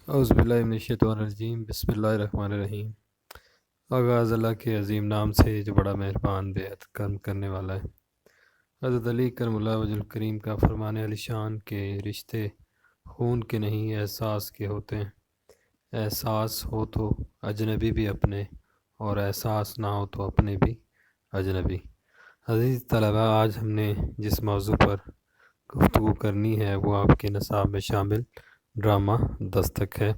اعوذ باللہ من الشیطان الرجیم، بسم اللہ الرحمن الرحیم۔ آغاز اللہ کے عظیم نام سے جو بڑا مہربان بے حد کرم کرنے والا ہے۔ حضرت علی کرم اللہ وجہ الکریم کا فرمان علی شان کے رشتے خون کے نہیں احساس کے ہوتے ہیں۔ احساس ہو تو اجنبی بھی اپنے، اور احساس نہ ہو تو اپنے بھی اجنبی۔ عزیز طلباء، آج ہم نے جس موضوع پر گفتگو کرنی ہے وہ آپ کے نصاب میں شامل ڈرامہ دستک ہے۔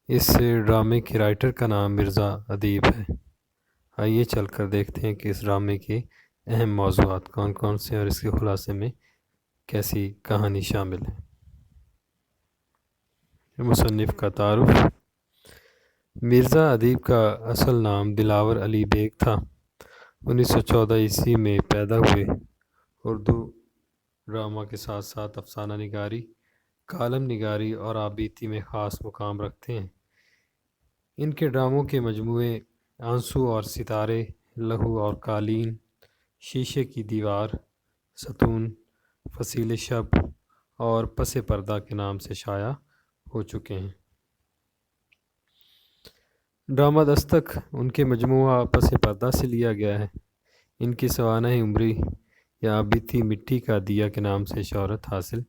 اس ڈرامے کے رائٹر کا نام مرزا ادیب ہے۔ آئیے چل کر دیکھتے ہیں کہ اس ڈرامے کے اہم موضوعات کون کون سے اور اس کے خلاصے میں کیسی کہانی شامل ہے۔ مصنف کا تعارف۔ مرزا ادیب کا اصل نام دلاور علی بیگ تھا۔ 1914 عیسوی میں پیدا ہوئے۔ اردو ڈرامہ کے ساتھ ساتھ افسانہ نگاری، کالم نگاری اور آبیتی میں خاص مقام رکھتے ہیں۔ ان کے ڈراموں کے مجموعے آنسو اور ستارے، لہو اور قالین، شیشے کی دیوار، ستون، فصیل شب اور پس پردہ کے نام سے شائع ہو چکے ہیں۔ ڈرامہ دستک ان کے مجموعہ پس پردہ سے لیا گیا ہے۔ ان کی سوانح عمری یا آبیتی مٹی کا دیا کے نام سے شہرت حاصل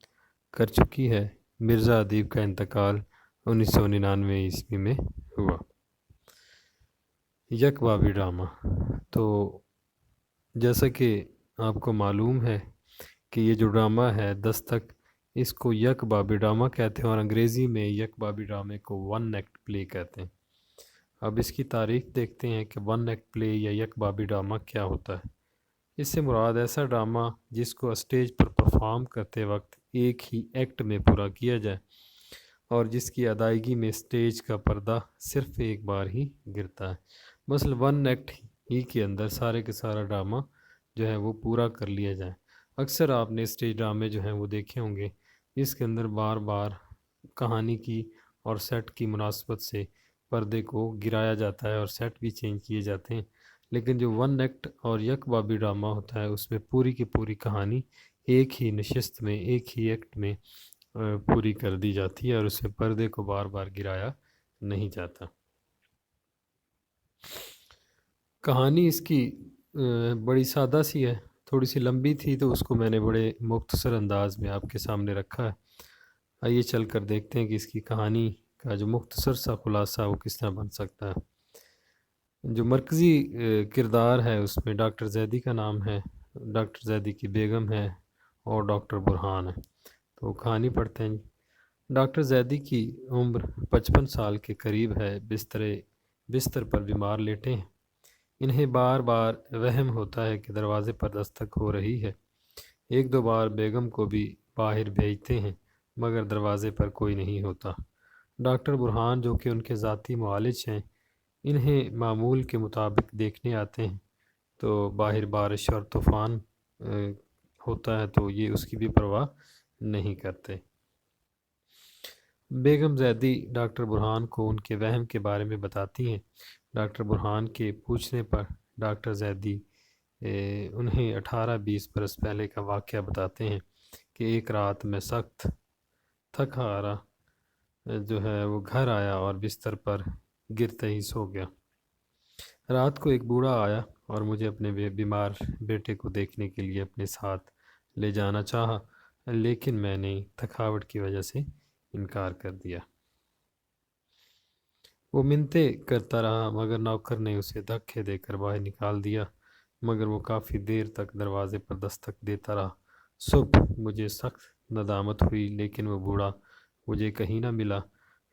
کر چکی ہے۔ مرزا ادیب کا انتقال 1999 عیسوی میں ہوا۔ یک بابی ڈرامہ۔ تو جیسا کہ آپ کو معلوم ہے کہ یہ جو ڈرامہ ہے دستک، اس کو یک بابی ڈرامہ کہتے ہیں، اور انگریزی میں یک بابی ڈرامے کو ون ایکٹ پلے کہتے ہیں۔ اب اس کی تاریخ دیکھتے ہیں کہ ون ایکٹ پلے یا یک بابی ڈرامہ کیا ہوتا ہے۔ اس سے مراد ایسا ڈرامہ جس کو اسٹیج پر پرفارم کرتے وقت ایک ہی ایکٹ میں پورا کیا جائے، اور جس کی ادائیگی میں اسٹیج کا پردہ صرف ایک بار ہی گرتا ہے۔ مثلا ون ایکٹ ہی کے اندر سارے کے سارا ڈرامہ جو ہے وہ پورا کر لیا جائے۔ اکثر آپ نے اسٹیج ڈرامے جو ہیں وہ دیکھے ہوں گے، جس کے اندر بار بار کہانی کی اور سیٹ کی مناسبت سے پردے کو گرایا جاتا ہے اور سیٹ بھی چینج کیے جاتے ہیں۔ لیکن جو ون ایکٹ اور یک بابی ڈرامہ ہوتا ہے اس میں پوری کی پوری کہانی ایک ہی نشست میں، ایک ہی ایکٹ میں پوری کر دی جاتی ہے، اور اس میں پردے کو بار بار گرایا نہیں جاتا۔ کہانی اس کی بڑی سادہ سی ہے، تھوڑی سی لمبی تھی تو اس کو میں نے بڑے مختصر انداز میں آپ کے سامنے رکھا ہے۔ آئیے چل کر دیکھتے ہیں کہ اس کی کہانی کا جو مختصر سا خلاصہ وہ کس طرح بن سکتا ہے۔ جو مرکزی کردار ہے اس میں ڈاکٹر زیدی کا نام ہے، ڈاکٹر زیدی کی بیگم ہے، اور ڈاکٹر برہان ہے۔ تو کہانی پڑھتے ہیں۔ ڈاکٹر زیدی کی عمر 55 سال کے قریب ہے۔ بستر پر بیمار لیٹے ہیں۔ انہیں بار بار وہم ہوتا ہے کہ دروازے پر دستک ہو رہی ہے۔ ایک دو بار بیگم کو بھی باہر بھیجتے ہیں، مگر دروازے پر کوئی نہیں ہوتا۔ ڈاکٹر برہان جو کہ ان کے ذاتی معالج ہیں، انہیں معمول کے مطابق دیکھنے آتے ہیں، تو باہر بارش اور طوفان ہوتا ہے تو یہ اس کی بھی پرواہ نہیں کرتے۔ بیگم زیدی ڈاکٹر برہان کو ان کے وہم کے بارے میں بتاتی ہیں۔ ڈاکٹر برہان کے پوچھنے پر ڈاکٹر زیدی انہیں 18-20 برس پہلے کا واقعہ بتاتے ہیں کہ ایک رات میں سخت تھک ہارا جو ہے وہ گھر آیا اور بستر پر گرتے ہی سو گیا۔ رات کو ایک بوڑھا آیا اور مجھے اپنے بیمار بیٹے کو دیکھنے کے لیے اپنے ساتھ لے جانا چاہا، لیکن میں نے تھکاوٹ کی وجہ سے انکار کر دیا۔ وہ منتیں کرتا رہا، مگر نوکر نے اسے دھکے دے کر باہر نکال دیا، مگر وہ کافی دیر تک دروازے پر دستک دیتا رہا۔ صبح مجھے سخت ندامت ہوئی، لیکن وہ بوڑھا مجھے کہیں نہ ملا۔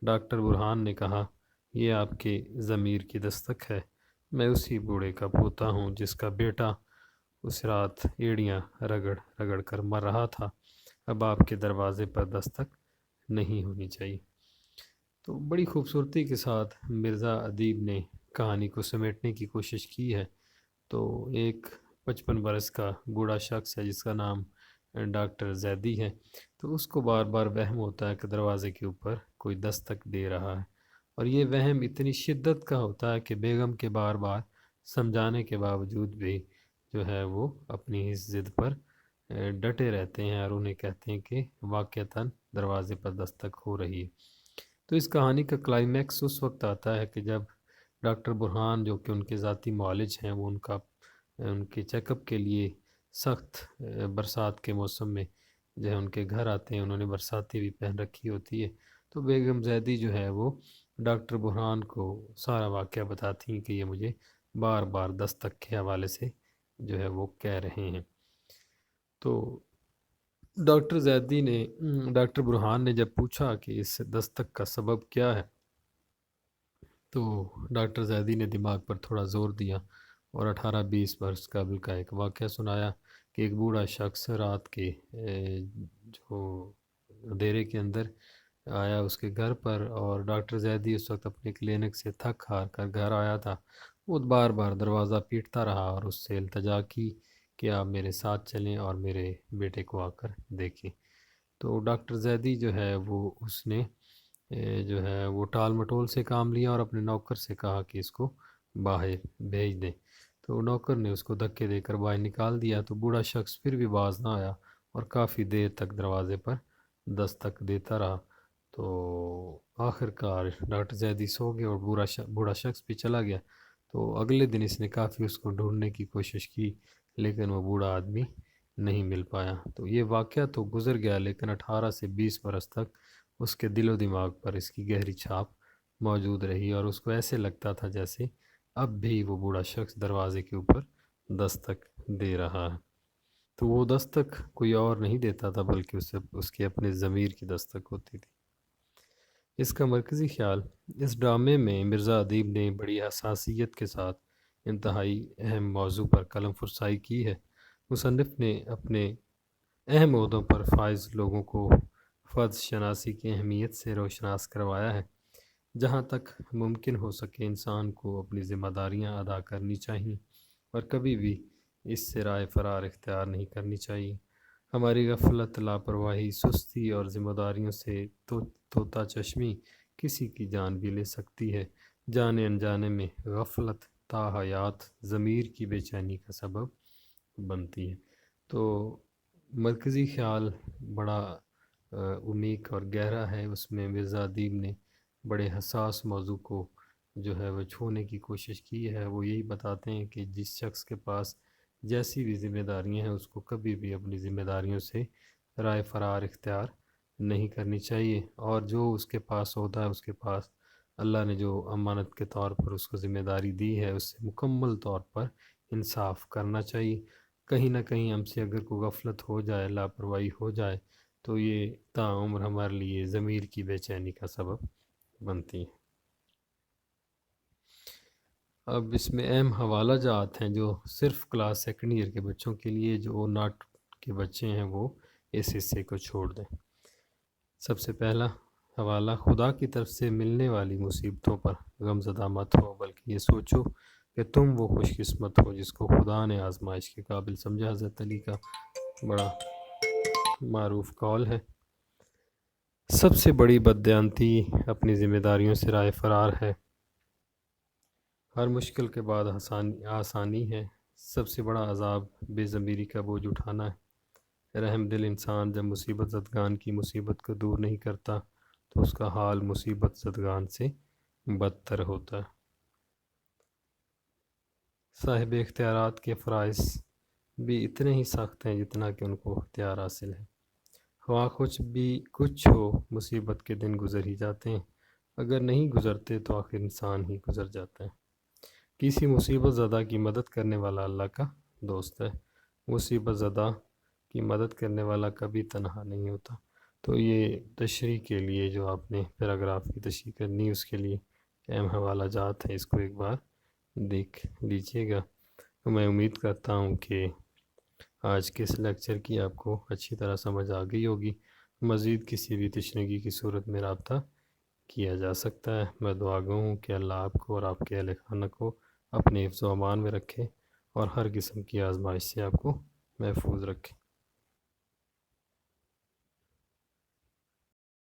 ڈاکٹر برہان نے کہا، یہ آپ کے ضمیر کی دستک ہے۔ میں اسی بوڑھے کا پوتا ہوں جس کا بیٹا اس رات ایڑیاں رگڑ رگڑ کر مر رہا تھا۔ اب آپ کے دروازے پر دستک نہیں ہونی چاہیے۔ تو بڑی خوبصورتی کے ساتھ مرزا ادیب نے کہانی کو سمیٹنے کی کوشش کی ہے۔ تو ایک 55 برس کا بوڑھا شخص ہے جس کا نام ڈاکٹر زیدی ہے، تو اس کو بار بار وہم ہوتا ہے کہ دروازے کے اوپر کوئی دستک دے رہا ہے، اور یہ وہم اتنی شدت کا ہوتا ہے کہ بیگم کے بار بار سمجھانے کے باوجود بھی جو ہے وہ اپنی اس ضد پر ڈٹے رہتے ہیں، اور انہیں کہتے ہیں کہ واقعتاً دروازے پر دستک ہو رہی ہے۔ تو اس کہانی کا کلائمیکس اس وقت آتا ہے کہ جب ڈاکٹر برہان جو کہ ان کے ذاتی معالج ہیں وہ ان کے چیک اپ کے لیے سخت برسات کے موسم میں جو ہے ان کے گھر آتے ہیں. انہوں نے برساتی بھی پہن رکھی ہوتی ہے. تو بیگم زیدی جو ہے وہ ڈاکٹر برہان کو سارا واقعہ بتاتی ہیں کہ یہ مجھے بار بار دستک کے حوالے سے جو ہے وہ کہہ رہے ہیں. تو ڈاکٹر برہان نے جب پوچھا کہ اس دستک کا سبب کیا ہے تو ڈاکٹر زیدی نے دماغ پر تھوڑا زور دیا اور 18-20 برس قبل کا ایک واقعہ سنایا کہ ایک بوڑھا شخص رات کے جو اندھیرے کے اندر آیا اس کے گھر پر، اور ڈاکٹر زیدی اس وقت اپنے کلینک سے تھک ہار کر گھر آیا تھا. وہ بار بار دروازہ پیٹتا رہا اور اس سے التجا کی کہ آپ میرے ساتھ چلیں اور میرے بیٹے کو آ کر دیکھیں. تو ڈاکٹر زیدی جو ہے وہ اس نے جو ہے وہ ٹال مٹول سے کام لیا اور اپنے نوکر سے کہا کہ اس کو باہر بھیج دیں. تو نوکر نے اس کو دھکے دے کر باہر نکال دیا. تو بوڑھا شخص پھر بھی باز نہ آیا اور کافی دیر تک دروازے پر دستک دیتا رہا. تو آخر کار ڈاکٹر زیدی سو گئے اور بوڑھا شخص بھی چلا گیا. تو اگلے دن اس نے کافی اس کو ڈھونڈنے کی کوشش کی لیکن وہ بوڑھا آدمی نہیں مل پایا. تو یہ واقعہ تو گزر گیا لیکن 18 سے 20 برس تک اس کے دل و دماغ پر اس کی گہری چھاپ موجود رہی اور اس کو ایسے لگتا تھا جیسے اب بھی وہ بوڑھا شخص دروازے کے اوپر دستک دے رہا ہے. تو وہ دستک کوئی اور نہیں دیتا تھا بلکہ اس کے اپنے ضمیر کی دستک ہوتی تھی. اس کا مرکزی خیال اس ڈرامے میں مرزا ادیب نے بڑی حساسیت کے ساتھ انتہائی اہم موضوع پر قلم فرسائی کی ہے. مصنف نے اپنے اہم عہدوں پر فائز لوگوں کو فرد شناسی کی اہمیت سے روشناس کروایا ہے. جہاں تک ممکن ہو سکے انسان کو اپنی ذمہ داریاں ادا کرنی چاہیے اور کبھی بھی اس سے رائے فرار اختیار نہیں کرنی چاہیے. ہماری غفلت، لاپرواہی، سستی اور ذمہ داریوں سے طوطا چشمی کسی کی جان بھی لے سکتی ہے. جانے انجانے میں غفلت تا حیات ضمیر کی بے چینی کا سبب بنتی ہے. تو مرکزی خیال بڑا عمیق اور گہرا ہے. اس میں مرزا ادیب نے بڑے حساس موضوع کو جو ہے وہ چھونے کی کوشش کی ہے. وہ یہی بتاتے ہیں کہ جس شخص کے پاس جیسی بھی ذمہ داریاں ہیں اس کو کبھی بھی اپنی ذمہ داریوں سے رائے فرار اختیار نہیں کرنی چاہیے، اور جو اس کے پاس ہوتا ہے اس کے پاس اللہ نے جو امانت کے طور پر اس کو ذمہ داری دی ہے اس سے مکمل طور پر انصاف کرنا چاہیے. کہیں نہ کہیں ہم سے اگر کوئی غفلت ہو جائے، لاپرواہی ہو جائے تو یہ تاعمر ہمارے لیے ضمیر کی بے چینی کا سبب بنتی ہے. اب اس میں اہم حوالہ جات ہیں جو صرف کلاس سیکنڈ ایئر کے بچوں کے لیے، جو ناٹ کے بچے ہیں وہ اس حصے کو چھوڑ دیں. سب سے پہلا حوالہ: خدا کی طرف سے ملنے والی مصیبتوں پر غم زدہ مت ہو بلکہ یہ سوچو کہ تم وہ خوش قسمت ہو جس کو خدا نے آزمائش کے قابل سمجھا. حضرت علی کا بڑا معروف قول ہے. سب سے بڑی بددیانتی اپنی ذمہ داریوں سے رائے فرار ہے. ہر مشکل کے بعد آسانی ہے. سب سے بڑا عذاب بے ضمیری کا بوجھ اٹھانا ہے. رحم دل انسان جب مصیبت زدگان کی مصیبت کو دور نہیں کرتا تو اس کا حال مصیبت زدگان سے بدتر ہوتا ہے. صاحب اختیارات کے فرائض بھی اتنے ہی سخت ہیں جتنا کہ ان کو اختیار حاصل ہے. خواہ کچھ ہو مصیبت کے دن گزر ہی جاتے ہیں، اگر نہیں گزرتے تو آخر انسان ہی گزر جاتا ہے. کسی مصیبت زدہ کی مدد کرنے والا اللہ کا دوست ہے. مصیبت زدہ کی مدد کرنے والا کبھی تنہا نہیں ہوتا. تو یہ تشریح کے لیے جو آپ نے پیراگراف کی تشریح کرنی اس کے لیے اہم حوالہ جات ہیں، اس کو ایک بار دیکھ لیجئے گا. میں امید کرتا ہوں کہ آج کے اس لیکچر کی آپ کو اچھی طرح سمجھ آ گئی ہوگی. مزید کسی بھی تشنگی کی صورت میں رابطہ کیا جا سکتا ہے. میں دعا گو ہوں کہ اللہ آپ کو اور آپ کے اہل خانہ کو اپنے حفظ و امان میں رکھے اور ہر قسم کی آزمائش سے آپ کو محفوظ رکھے.